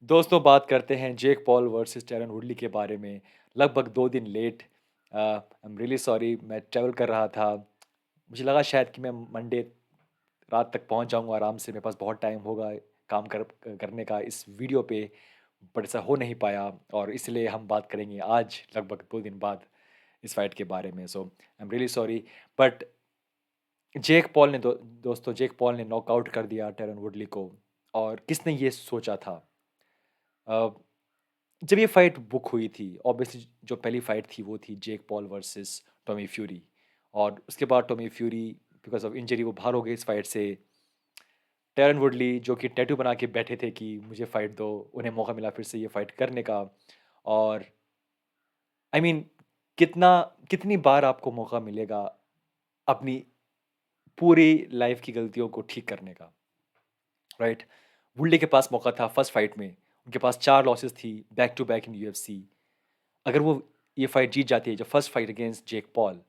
दोस्तों बात करते हैं Jake Paul versus Tyron Woodley के बारे में। लगभग 2 दिन late. I am really sorry, मैं ट्रैवल कर रहा था। मुझे लगा शायद कि मैं मंडे रात तक पहुंच जाऊंगा आराम से, मेरे पास बहुत टाइम होगा काम करने का इस वीडियो पे, बट ऐसा हो नहीं पाया। और इसलिए हम बात करेंगे आज लगभग 2 दिन बाद इस फाइट के बारे में। So I am really sorry, but Jake Paul ने दोस्तों जेक पॉल ने नॉकआउट कर दिया टैरन वुडली को। और किसने ये सोचा था? अ, जब ये फाइट बुक हुई थी, ऑब्वियसली जो पहली फाइट थी वो थी जेक पॉल वर्सेस टॉमी फ्यूरी। और उसके बाद Tommy fury because of injury वो बाहर हो गए इस फाइट से। टैरन वुडली जो कि टैटू बना के बैठे थे कि मुझे फाइट दो, उन्हें मौका मिला फिर से ये फाइट करने का। और आई I मीन कितना कितनी बार आपको मौका मिलेगा अपनी पूरी लाइफ की गलतियों को ठीक करने का, राइट? वुडली के पास मौका था फर्स्ट फाइट में, उनके पास 4 लॉसेस थी back to back in UFC. अगर वो ये फाइट जीत जाती है जो first fight against Jake Paul,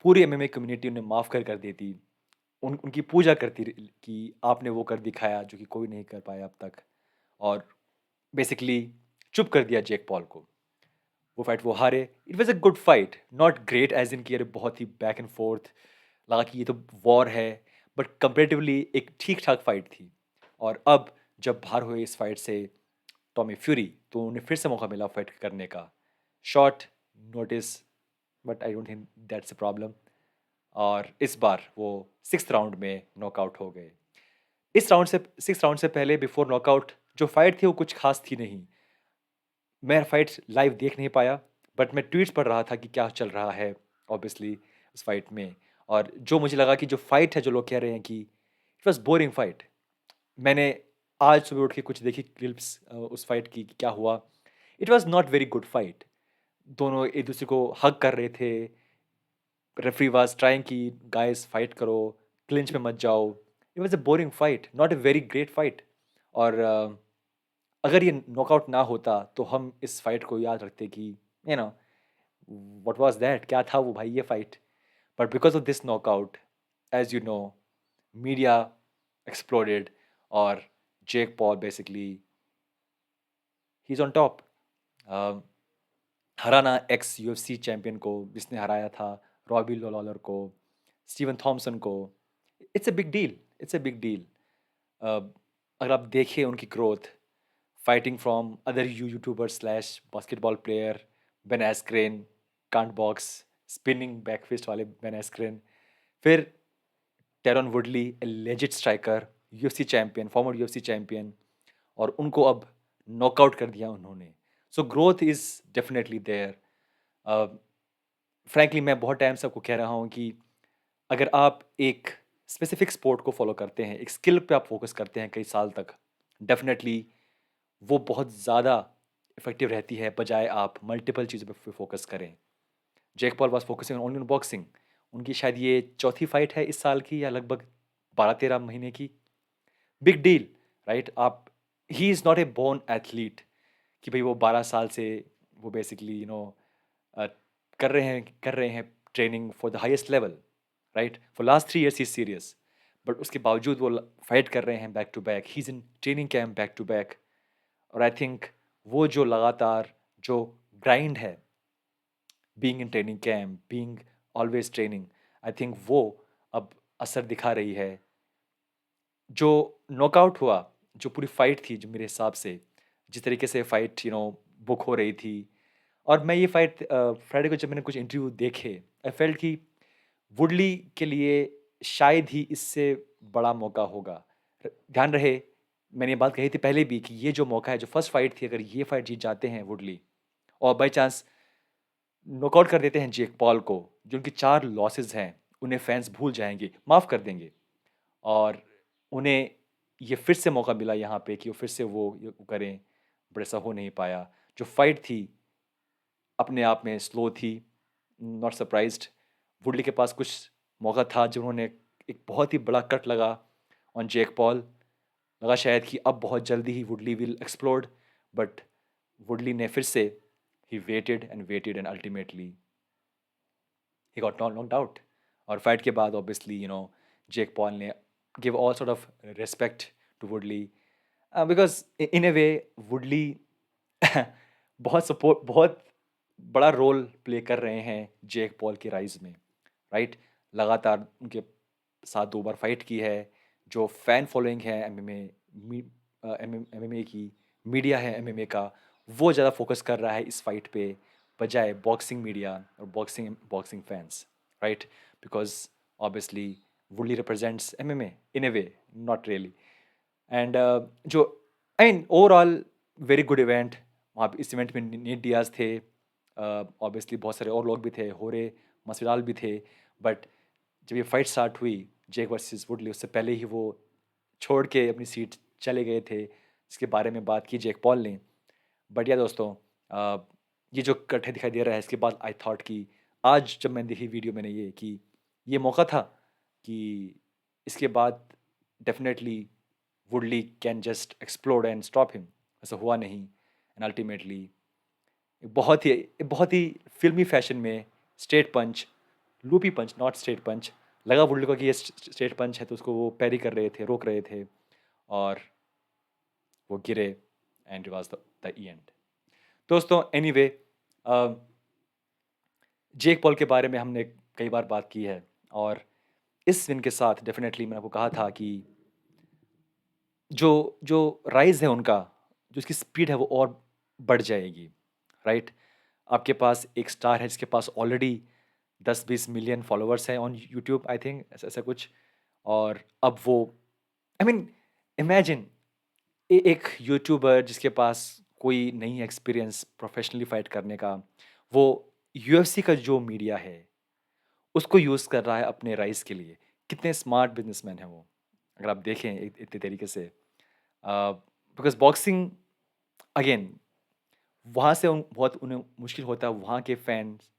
पूरी एमएमए कम्युनिटी उन्हें माफ़ कर देती। उनकी पूजा करती कि आपने वो कर दिखाया जो कि कोई नहीं कर पाया अब तक। और बेसिकली चुप कर दिया जेक पॉल को। वो फाइट वो हारे। It was a good fight, not great as in की अरे बहुत ही बैक एंड फोर्थ लगा कि ये तो वॉर है, बट कंपेरेटिवली एक ठीक ठाक फाइट थी। और अब जब बाहर हुए इस फाइट से टॉमी फ्यूरी, तो उन्हें फिर से मौका मिला फाइट करने का। Short notice, but I don't think that's a problem. और इस बार वो 6th राउंड में नॉकआउट हो गए। इस राउंड से 6th राउंड से पहले बिफोर नॉकआउट जो फाइट थी वो कुछ खास थी नहीं। मैं फाइट लाइव देख नहीं पाया, बट मैं ट्वीट्स पढ़ रहा था कि क्या चल रहा है ऑब्वियसली उस फाइट में। और जो मुझे लगा कि जो फाइट है, जो लोग कह रहे हैं कि इट वॉज बोरिंग फाइट। मैंने आज सुबह उठ के कुछ देखी क्लिप्स उस फाइट की कि क्या हुआ। It was not very good fight. दोनों एक दूसरे को हग कर रहे थे। रेफरी वाज ट्राइंग कि गाइस फाइट करो, क्लिंच में मत जाओ। It was a boring fight, not a very great fight. और अगर ये नॉकआउट ना होता तो हम इस फाइट को याद रखते कि you know what was that, क्या था वो भाई ये fight. But because of this knockout, as you know, media exploded. और Jake Paul basically he is on top. हराना एक्स यूएफसी चैंपियन को जिसने हराया था, रॉबी लॉलर को, स्टीवन थॉमसन को। It's a big deal, it's a big deal. अगर आप देखें उनकी growth, fighting from other YouTuber slash basketball player, Ben Askren, can't box, spinning backfist वाले बेन एस्क्रेन, फिर Tyron Woodley, legit striker, UFC champion, former UFC champion. और उनको अब knockout कर दिया उन्होंने। So growth is definitely there. Frankly मैं बहुत टाइम से आपको कह रहा हूँ कि अगर आप एक स्पेसिफिक स्पोर्ट को फॉलो करते हैं, एक स्किल पे आप फोकस करते हैं कई साल तक, डेफिनेटली वो बहुत ज़्यादा इफेक्टिव रहती है बजाय आप मल्टीपल चीज़ों पे फोकस करें। Jake Paul was focusing only on boxing. उनकी शायद ये चौथी फाइट है इस साल की, या लगभग 12-13 महीने की। Big deal, right? आप he is not a born athlete कि भाई वो 12 साल से वो बेसिकली कर रहे हैं training for the highest level, right? For last 3 years ही सीरियस। बट उसके बावजूद वो फाइट कर रहे हैं back to back, he is in training camp back to back. और आई थिंक वो जो लगातार जो ग्राइंड है, being in training camp, being always training, I think वो अब असर दिखा रही है। जो नॉकआउट हुआ, जो पूरी फाइट थी, जो मेरे हिसाब से जिस तरीके से फाइट बुक हो रही थी। और मैं ये फाइट फ्राइडे को जब मैंने कुछ इंटरव्यू देखे, आई फेल्ट कि वुडली के लिए शायद ही इससे बड़ा मौका होगा। ध्यान रहे, मैंने ये बात कही थी पहले भी कि ये जो मौका है, जो फर्स्ट फाइट थी, अगर ये फाइट जीत जाते हैं वुडली और बाई चांस नॉकआउट कर देते हैं जेक पॉल को, जो उनकी 4 लॉसेज हैं, उन्हें फैंस भूल जाएंगे, माफ़ कर देंगे। और उन्हें ये फिर से मौका मिला यहाँ पे कि वो फिर से ये करें, बट ऐसा हो नहीं पाया। जो फाइट थी अपने आप में स्लो थी, नॉट सरप्राइज्ड। वुडली के पास कुछ मौका था जब उन्होंने एक बहुत ही बड़ा कट लगा ऑन जेक पॉल। लगा शायद कि अब बहुत जल्दी ही Woodley will explode, but Woodley ने फिर से he waited and ultimately he got knocked out. और फाइट के बाद ऑब्वियसली जेक पॉल ने give all sort of respect to Woodley. Because in a way Woodley बहुत बड़ा रोल प्ले कर रहे हैं जेक पॉल के राइज़ में, राइट? लगातार उनके साथ 2 बार फाइट की है, जो फैन फॉलोइंग है मी एमएमए की, मीडिया है एमएमए का, वो ज़्यादा फ़ोकस कर रहा है इस फाइट पे, बजाय बॉक्सिंग मीडिया और boxing boxing fans, right? Because obviously Woodley represents MMA in a way, not really. And जो I mean overall very good event. वहाँ पे इस इवेंट में नीट डियाज थे, ऑब्वियसली बहुत सारे और लोग भी थे, होरे मसविदाल भी थे। बट जब ये फाइट स्टार्ट हुई जेक वर्सेस वुडली, उससे पहले ही वो छोड़ के अपनी सीट चले गए थे, इसके बारे में बात की जेक पॉल ने। बट या दोस्तों, ये जो कट्ठे दिखाई दे रहा है, इसके बाद आई थॉट कि आज जब मैंने देखी वीडियो, मैंने ये कि ये मौका था कि इसके बाद definitely वुडली can just explode and stop him. ऐसा हुआ नहीं, एंड अल्टीमेटली बहुत ही फिल्मी फैशन में straight punch, loopy punch, not straight punch, लगा वुडली को कि ये स्ट्रेट पंच है, तो उसको वो पैरी कर रहे थे, रोक रहे थे, और वो गिरे, एंड वाज द एंड। दोस्तों एनीवे, जेक पॉल के बारे में हमने कई बार बात की है, और इस विन के साथ डेफिनेटली मैंने आपको कहा था कि जो जो राइज़ है उनका, जो उसकी स्पीड है वो और बढ़ जाएगी, राइट? आपके पास एक स्टार है जिसके पास ऑलरेडी 10-20 मिलियन फॉलोवर्स हैं ऑन यूट्यूब, आई थिंक ऐसा ऐसा कुछ। और अब वो, आई मीन, इमेजिन एक यूट्यूबर जिसके पास कोई नहीं एक्सपीरियंस प्रोफेशनली फाइट करने का, वो यूएफसी का जो मीडिया है उसको यूज़ कर रहा है अपने राइज के लिए। कितने स्मार्ट बिजनेसमैन है वो, अगर आप देखें इतने तरीके से। बिकॉज बॉक्सिंग, अगेन, वहाँ से बहुत उन्हें मुश्किल होता है वहाँ के फैंस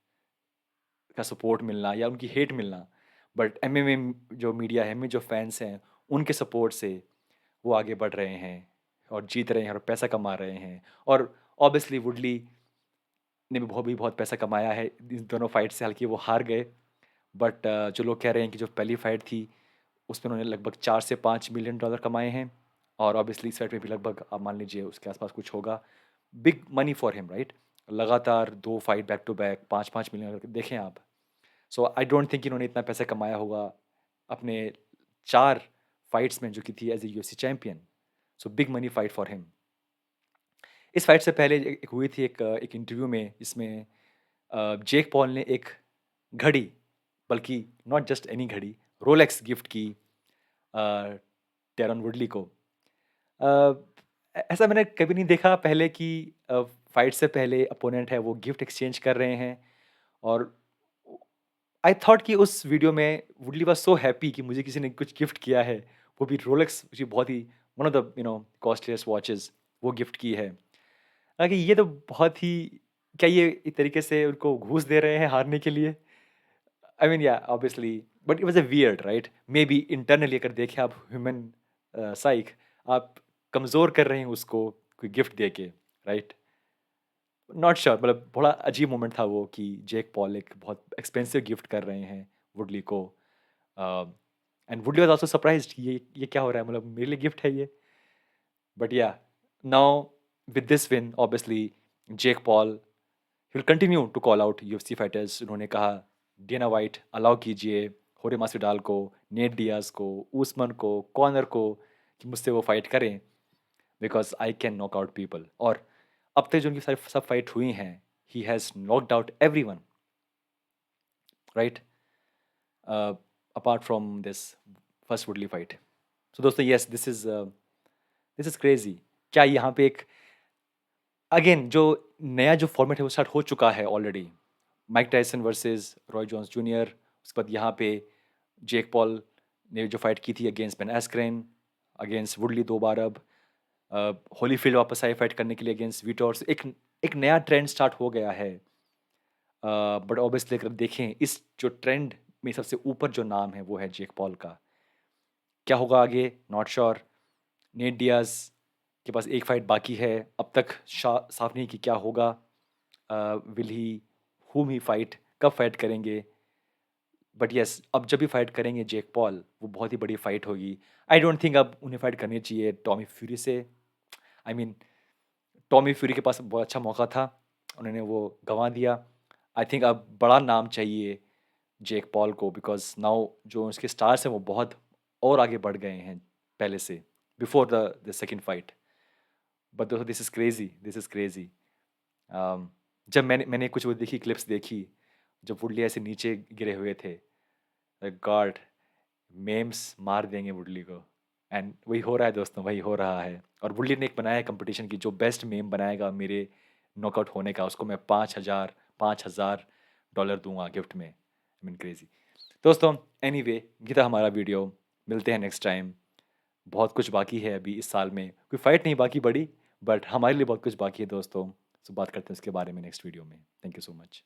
का सपोर्ट मिलना या उनकी हेट मिलना। बट एमएमए जो मीडिया है, एमएमए जो फैंस हैं, उनके सपोर्ट से वो आगे बढ़ रहे हैं और जीत रहे हैं और पैसा कमा रहे हैं। और ऑब्वियसली वुडली ने भी बहुत पैसा कमाया है इन दोनों फाइट से, हालांकि वो हार गए। बट जो लोग कह रहे हैं कि जो पहली फाइट थी उसमें उन्होंने लगभग 4 से 5 मिलियन डॉलर कमाए हैं, और ऑब्वियसली इस फाइट में भी लगभग आप मान लीजिए उसके आसपास कुछ होगा। Big money for him, right? लगातार 2 fight back to back 5-5 million अगर देखें आप। सो आई डोंट थिंक इन्होंने इतना पैसा कमाया होगा अपने 4 फाइट्स में जो की थी as a UFC champion. So big money fight for him. इस फाइट से पहले एक हुई थी एक इंटरव्यू में, जिसमें जेक पॉल ने एक घड़ी, बल्कि नॉट जस्ट एनी घड़ी, रोलेक्स गिफ्ट की टैरन वुडली को। ऐसा मैंने कभी नहीं देखा पहले कि फाइट से पहले अपोनेंट है वो गिफ्ट एक्सचेंज कर रहे हैं। और आई थॉट कि उस वीडियो में वुडली वाज सो हैप्पी कि मुझे किसी ने कुछ गिफ्ट किया है, वो भी रोलेक्स, जो बहुत ही one of the costliest watches, वो गिफ्ट की है। हालांकि ये तो बहुत ही, क्या ये एक तरीके से उनको घूस दे रहे हैं हारने के लिए? आई मीन, या obviously, but it was a weird, right? May be internally अगर देखें आप ह्यूमन साइक, आप कमज़ोर कर रहे हैं उसको कोई गिफ्ट दे के, राइट? नॉट श्योर, मतलब बड़ा अजीब मोमेंट था वो कि जेक पॉल एक बहुत एक्सपेंसिव गिफ्ट कर रहे हैं वुडली को, एंड वुडली वाज आल्सो सरप्राइज्ड कि ये क्या हो रहा है, मतलब मेरे लिए गिफ्ट है ये। But yeah, now with this win obviously Jake Paul will continue to call out UFC fighters. उन्होंने कहा डेना वाइट अलाउ कीजिए होरे मास्विडाल को, नेट डियाज को, उस्मान को, कॉनर को, कि मुझसे वो फाइट करें, because I can knock out people. और अब तक जो उनकी सारी सब फाइट हुई हैं, he has knocked out everyone, right? Apart from this first Woodley fight. So दोस्तों, यस, दिस इज क्रेजी। क्या यहाँ पे एक, अगेन, जो नया जो फॉर्मेट है वो स्टार्ट हो चुका है already. Mike Tyson versus Roy Jones junior, उसके बाद यहाँ पे जेक पॉल ने जो फाइट की थी अगेंस्ट बेन एस्क्रेन, अगेंस्ट वुडली 2 बार, अब होलीफील्ड वापस आए फाइट करने के लिए अगेंस्ट विटोर्स। एक एक नया ट्रेंड स्टार्ट हो गया है। बट ऑब्वियसली अगर देखें इस जो ट्रेंड में सबसे ऊपर जो नाम है वो है जेक पॉल का। क्या होगा आगे, नॉट श्योर। नेट डियाज के पास एक फाइट बाकी है, अब तक साफ नहीं कि क्या होगा। विल ही, हुम ही फाइट, कब फाइट करेंगे? बट यस, अब जब भी फाइट करेंगे जेक पॉल, वो बहुत ही बड़ी फाइट होगी। आई डोंट थिंक अब उन्हें फाइट करनी चाहिए टॉमी फ्यूरी से। आई मीन टॉमी फ्यूरी के पास बहुत अच्छा मौका था, उन्होंने वो गंवा दिया। आई थिंक अब बड़ा नाम चाहिए जेक पॉल को, बिकॉज़ नाउ जो उसके स्टार्स हैं वो बहुत और आगे बढ़ गए हैं पहले से, before the second fight. But दोस्तों this is crazy, this is crazy. जब मैंने मैंने कुछ वो देखी, क्लिप्स देखी, जब वुडली ऐसे नीचे गिरे हुए थे, गॉड, मेम्स मार देंगे वुडली को। एंड वही हो रहा है दोस्तों, वही हो रहा है। और वुडली ने एक बनाया है कंपटीशन की, जो बेस्ट मेम बनाएगा मेरे नॉकआउट होने का, उसको मैं 5,000 दूंगा गिफ्ट में। I mean crazy. दोस्तों एनीवे, ये था हमारा वीडियो। मिलते हैं नेक्स्ट टाइम। बहुत कुछ बाकी है अभी इस साल में, कोई फाइट नहीं बाकी बड़ी, बट हमारे लिए बहुत कुछ बाकी है दोस्तों। बात करते हैं उसके बारे में नेक्स्ट वीडियो में। Thank you so much.